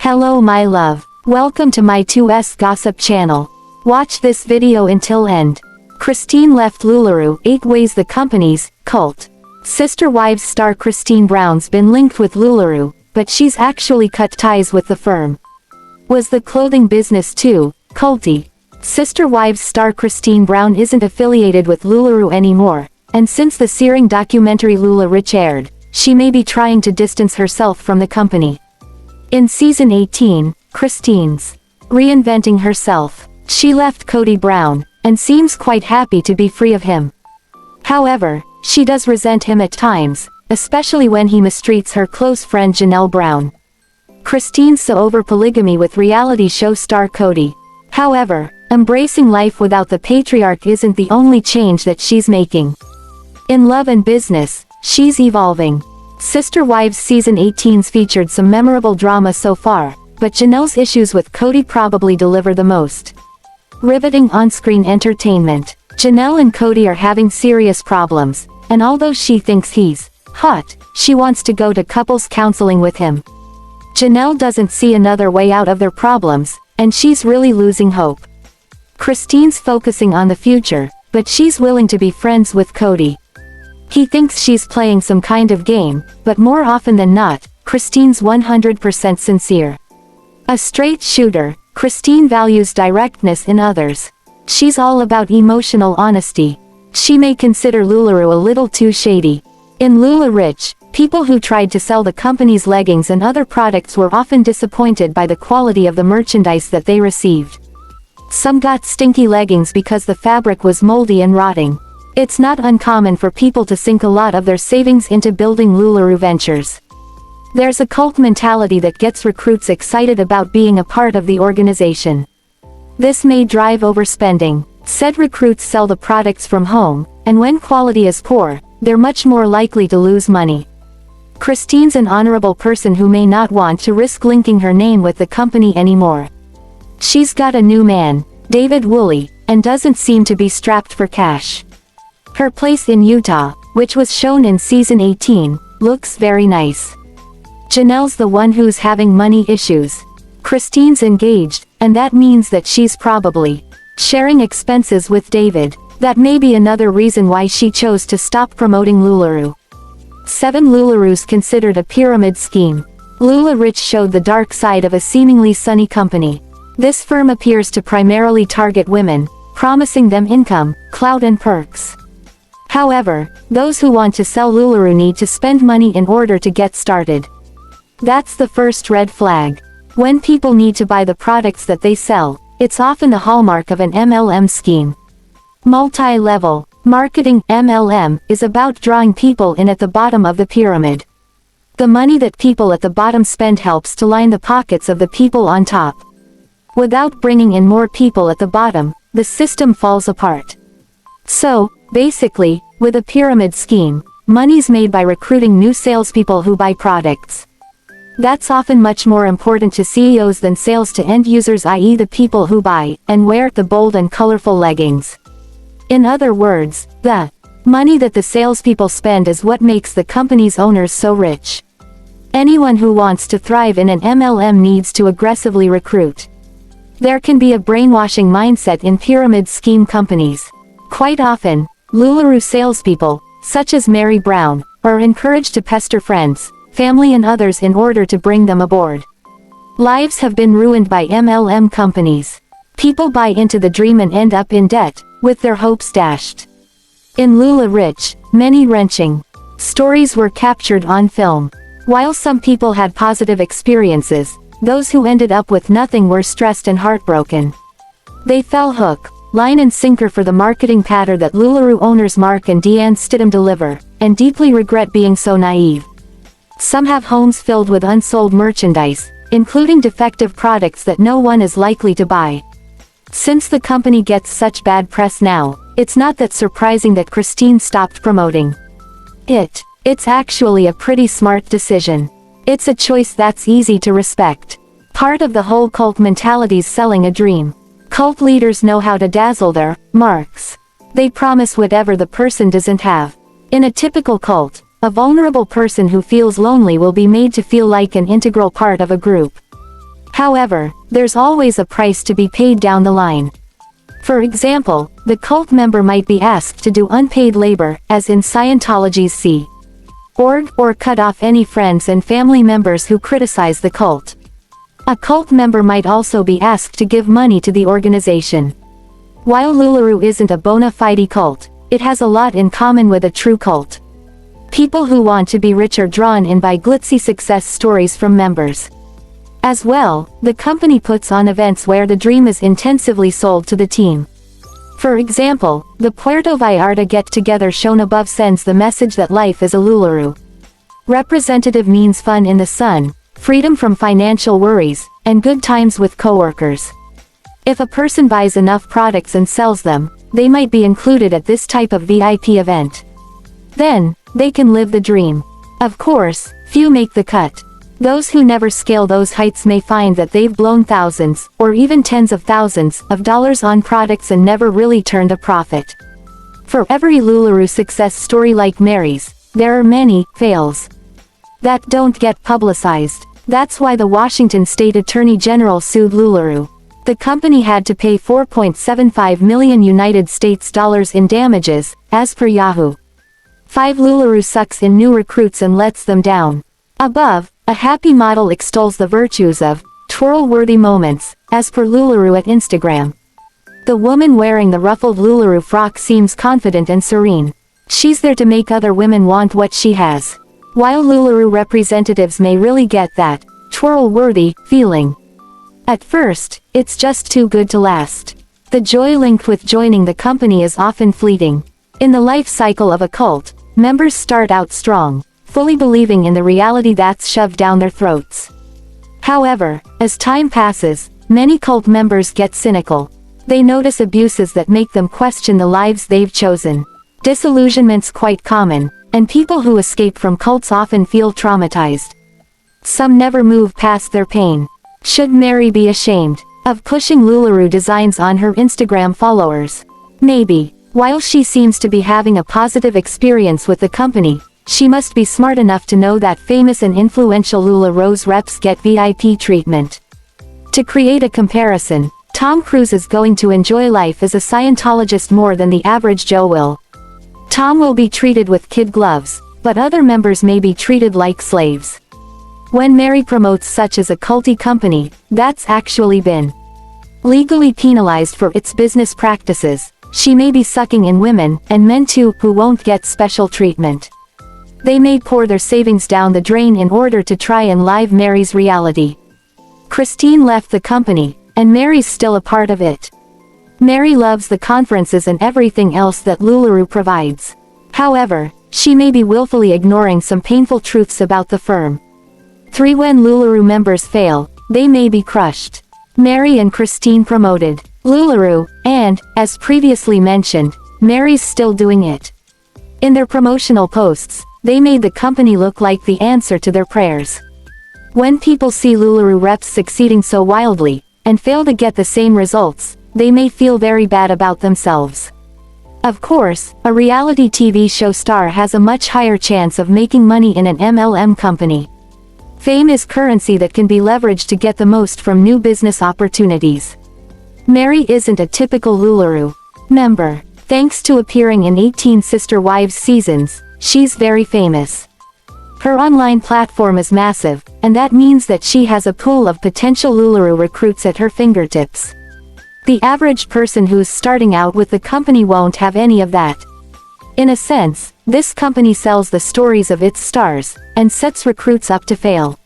Hello my love. Welcome to my 2S gossip channel. Watch this video until end. Christine left LuLaRo, 8 ways the company's cult. Sister Wives star Christine Brown's been linked with LuLaRo, but she's actually cut ties with the firm. Was the clothing business too culty? Sister Wives star Christine Brown isn't affiliated with LuLaRo anymore, and since the searing documentary LuLaRo aired, she may be trying to distance herself from the company. In season 18, Christine's reinventing herself. She left Kody Brown, and seems quite happy to be free of him. However, she does resent him at times, especially when he mistreats her close friend Janelle Brown. Christine's so over polygamy with reality show star Kody. However, embracing life without the patriarch isn't the only change that she's making. In love and business, she's evolving. Sister Wives season 18's featured some memorable drama so far, but Janelle's issues with Kody probably deliver the most. Riveting on-screen entertainment. Janelle and Kody are having serious problems, and although she thinks he's hot, she wants to go to couples counseling with him. Janelle doesn't see another way out of their problems, and she's really losing hope. Christine's focusing on the future, but she's willing to be friends with Kody. He thinks she's playing some kind of game, but more often than not, Christine's 100% sincere. A straight shooter, Christine values directness in others. She's all about emotional honesty. She may consider LuLaRo a little too shady. In LuLaRo, people who tried to sell the company's leggings and other products were often disappointed by the quality of the merchandise that they received. Some got stinky leggings because the fabric was moldy and rotting. It's not uncommon for people to sink a lot of their savings into building LuLaRo ventures. There's a cult mentality that gets recruits excited about being a part of the organization. This may drive overspending. Said recruits sell the products from home, and when quality is poor, they're much more likely to lose money. Christine's an honorable person who may not want to risk linking her name with the company anymore. She's got a new man, Devid, and doesn't seem to be strapped for cash. Her place in Utah, which was shown in season 18, looks very nice. Janelle's the one who's having money issues. Christine's engaged, and that means that she's probably sharing expenses with Devid. That may be another reason why she chose to stop promoting LuLaRo. 7 LuLaRo's considered a pyramid scheme. LuLaRo showed the dark side of a seemingly sunny company. This firm appears to primarily target women, promising them income, clout and perks. However, those who want to sell LuLaRo need to spend money in order to get started. That's the first red flag. When people need to buy the products that they sell, it's often the hallmark of an MLM scheme. Multi-level marketing (MLM) is about drawing people in at the bottom of the pyramid. The money that people at the bottom spend helps to line the pockets of the people on top. Without bringing in more people at the bottom, the system falls apart. So, basically, with a pyramid scheme, money's made by recruiting new salespeople who buy products. That's often much more important to CEOs than sales to end users, i.e. the people who buy and wear the bold and colorful leggings. In other words, the money that the salespeople spend is what makes the company's owners so rich. Anyone who wants to thrive in an MLM needs to aggressively recruit. There can be a brainwashing mindset in pyramid scheme companies. Quite often, LuLaRo salespeople, such as Meri Brown, are encouraged to pester friends, family and others in order to bring them aboard. Lives have been ruined by MLM companies. People buy into the dream and end up in debt, with their hopes dashed. In LuLaRo, many wrenching stories were captured on film. While some people had positive experiences, those who ended up with nothing were stressed and heartbroken. They fell hook, line and sinker for the marketing patter that LuLaRo owners Mark and Deanne Stidham deliver, and deeply regret being so naive. Some have homes filled with unsold merchandise, including defective products that no one is likely to buy. Since the company gets such bad press now, it's not that surprising that Christine stopped promoting it. It's actually a pretty smart decision. It's a choice that's easy to respect. Part of the whole cult mentality's selling a dream. Cult leaders know how to dazzle their marks. They promise whatever the person doesn't have. In a typical cult, a vulnerable person who feels lonely will be made to feel like an integral part of a group. However, there's always a price to be paid down the line. For example, the cult member might be asked to do unpaid labor, as in Scientology's Sea Org, or cut off any friends and family members who criticize the cult. A cult member might also be asked to give money to the organization. While LuLaRo isn't a bona fide cult, it has a lot in common with a true cult. People who want to be rich are drawn in by glitzy success stories from members. As well, the company puts on events where the dream is intensively sold to the team. For example, the Puerto Vallarta get-together shown above sends the message that life is a LuLaRo. Representative means fun in the sun, freedom from financial worries, and good times with coworkers. If a person buys enough products and sells them, they might be included at this type of VIP event. Then, they can live the dream. Of course, few make the cut. Those who never scale those heights may find that they've blown thousands, or even tens of thousands, of dollars on products and never really turned a profit. For every LuLaRo success story like Meri's, there are many fails that don't get publicized. That's why the Washington State Attorney General sued LuLaRo. The company had to pay $4.75 million United States dollars in damages, as per Yahoo. 5 LuLaRo sucks in new recruits and lets them down. Above, a happy model extols the virtues of twirl-worthy moments, as per LuLaRo at Instagram. The woman wearing the ruffled LuLaRo frock seems confident and serene. She's there to make other women want what she has. While LuLaRo representatives may really get that twirl-worthy feeling. At first, it's just too good to last. The joy linked with joining the company is often fleeting. In the life cycle of a cult, members start out strong, fully believing in the reality that's shoved down their throats. However, as time passes, many cult members get cynical. They notice abuses that make them question the lives they've chosen. Disillusionment's quite common, and people who escape from cults often feel traumatized. Some never move past their pain. Should Meri be ashamed of pushing LuLaRo designs on her Instagram followers? Maybe. While she seems to be having a positive experience with the company, she must be smart enough to know that famous and influential LuLaRo's reps get VIP treatment. To create a comparison, Tom Cruise is going to enjoy life as a Scientologist more than the average Joe will. Tom will be treated with kid gloves, but other members may be treated like slaves. When Meri promotes such as a culty company, that's actually been legally penalized for its business practices, she may be sucking in women, and men too, who won't get special treatment. They may pour their savings down the drain in order to try and live Meri's reality. Christine left the company, and Meri's still a part of it. Meri loves the conferences and everything else that LuLaRo provides. However, she may be willfully ignoring some painful truths about the firm. 3. When LuLaRo members fail, they may be crushed. Meri and Christine promoted LuLaRo, and, as previously mentioned, Meri's still doing it. In their promotional posts, they made the company look like the answer to their prayers. When people see LuLaRo reps succeeding so wildly, and fail to get the same results, they may feel very bad about themselves. Of course, a reality TV show star has a much higher chance of making money in an MLM company. Fame is currency that can be leveraged to get the most from new business opportunities. Meri isn't a typical LuLaRo member. Thanks to appearing in 18 Sister Wives seasons, she's very famous. Her online platform is massive, and that means that she has a pool of potential LuLaRo recruits at her fingertips. The average person who's starting out with the company won't have any of that. In a sense, this company sells the stories of its stars, and sets recruits up to fail.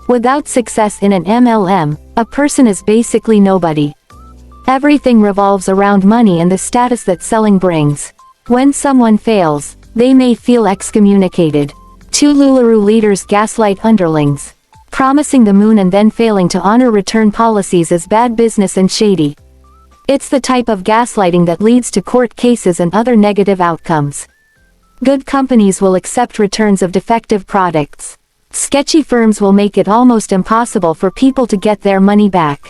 Without success in an MLM, a person is basically nobody. Everything revolves around money and the status that selling brings. When someone fails, they may feel excommunicated. 2 LuLaRo leaders gaslight underlings. Promising the moon and then failing to honor return policies is bad business and shady. It's the type of gaslighting that leads to court cases and other negative outcomes. Good companies will accept returns of defective products. Sketchy firms will make it almost impossible for people to get their money back.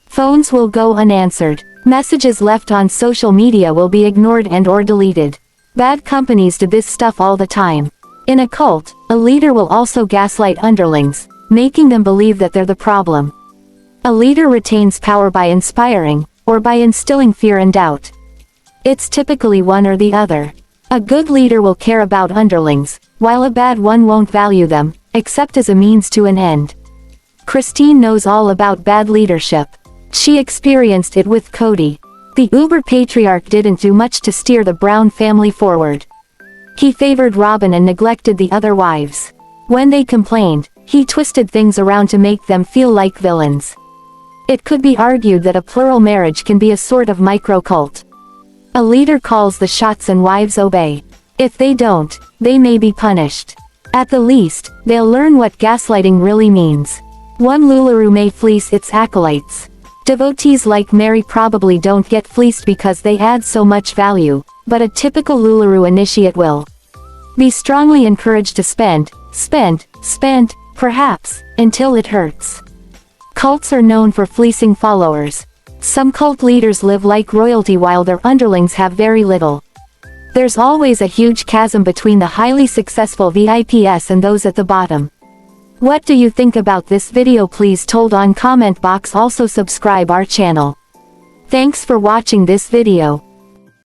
Phones will go unanswered. Messages left on social media will be ignored and/or deleted. Bad companies do this stuff all the time. In a cult, a leader will also gaslight underlings, making them believe that they're the problem. A leader retains power by inspiring, or by instilling fear and doubt. It's typically one or the other. A good leader will care about underlings, while a bad one won't value them, except as a means to an end. Christine knows all about bad leadership. She experienced it with Kody. The uber patriarch didn't do much to steer the Brown family forward. He favored Robyn and neglected the other wives. When they complained, he twisted things around to make them feel like villains. It could be argued that a plural marriage can be a sort of micro-cult. A leader calls the shots and wives obey. If they don't, they may be punished. At the least, they'll learn what gaslighting really means. One LuLaRo may fleece its acolytes. Devotees like Meri probably don't get fleeced because they add so much value, but a typical LuLaRo initiate will be strongly encouraged to spend, perhaps, until it hurts. Cults are known for fleecing followers. Some cult leaders live like royalty while their underlings have very little. There's always a huge chasm between the highly successful VIPs and those at the bottom. What do you think about this video? Please told on comment box. Also subscribe our channel. Thanks for watching this video.